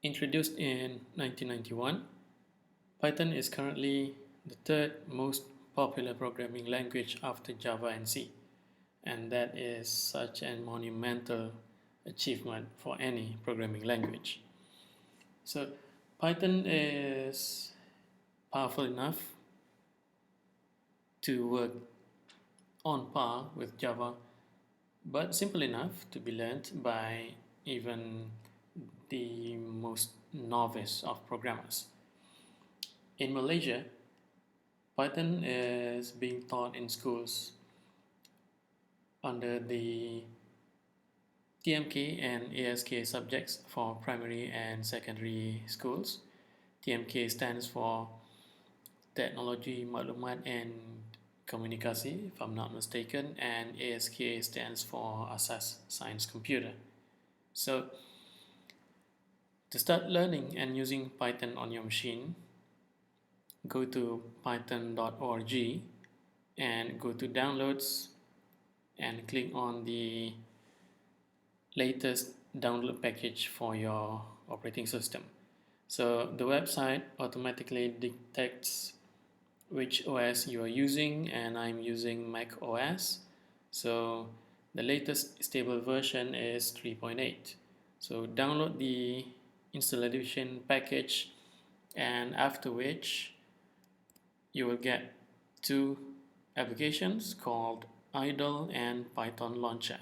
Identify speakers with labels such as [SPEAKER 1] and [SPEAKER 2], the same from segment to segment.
[SPEAKER 1] Introduced in 1991, Python is currently the third most popular programming language after Java and C, and that is such a monumental achievement for any programming language. So Python is powerful enough to work on par with Java, but simple enough to be learned by even the most novice of programmers. In Malaysia, Python is being taught in schools under the TMK and ASK subjects for primary and secondary schools. TMK stands for Technology, Maklumat and Komunikasi, if I'm not mistaken, and ASK stands for Asas Science Computer. So, to start learning and using Python on your machine, go to python.org and go to Downloads and click on the latest download package for your operating system. So the website automatically detects which OS you are using, and I'm using Mac OS. So the latest stable version is 3.8. So download the installation package, and after which you will get two applications called Idle and Python Launcher.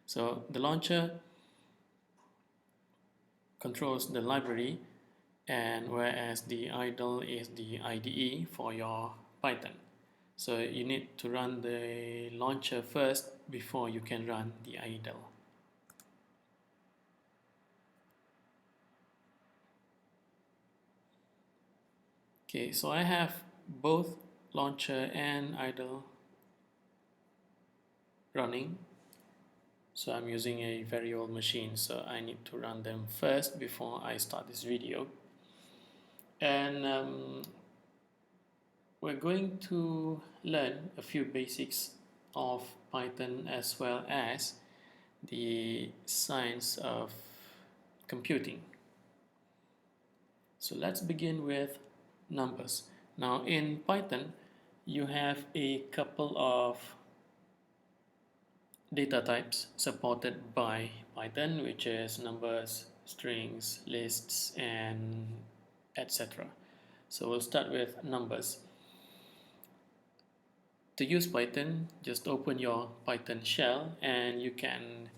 [SPEAKER 1] So the launcher controls the library, and whereas the idle is the IDE for your Python. So you need to run the launcher first before you can run the idle. Okay, so I have both launcher and idle running. So I'm using a very old machine, so I need to run them first before I start this video. And we're going to learn a few basics of Python as well as the science of computing. So let's begin with numbers. Now in Python, you have a couple of data types supported by Python, which is numbers, strings, lists, and etc. So we'll start with numbers. To use Python, just open your Python shell and you can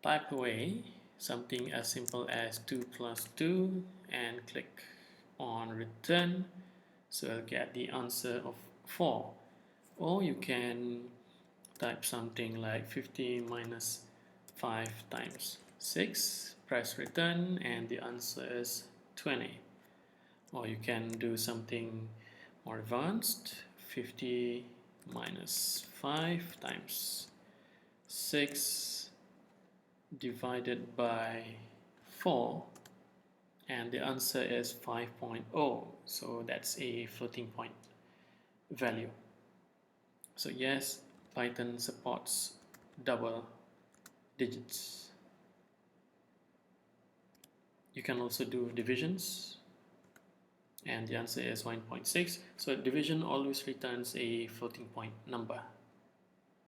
[SPEAKER 1] type away something as simple as 2 plus 2 and click on return. So I'll get the answer of 4. Or you can type something like 50 minus 5 times 6, press return, and the answer is 20. Or you can do something more advanced, 50 minus 5 times 6 divided by 4, and the answer is 5.0, so that's a floating point value. So yes, Python supports double digits. You can also do divisions, and the answer is 1.6. So division always returns a floating point number.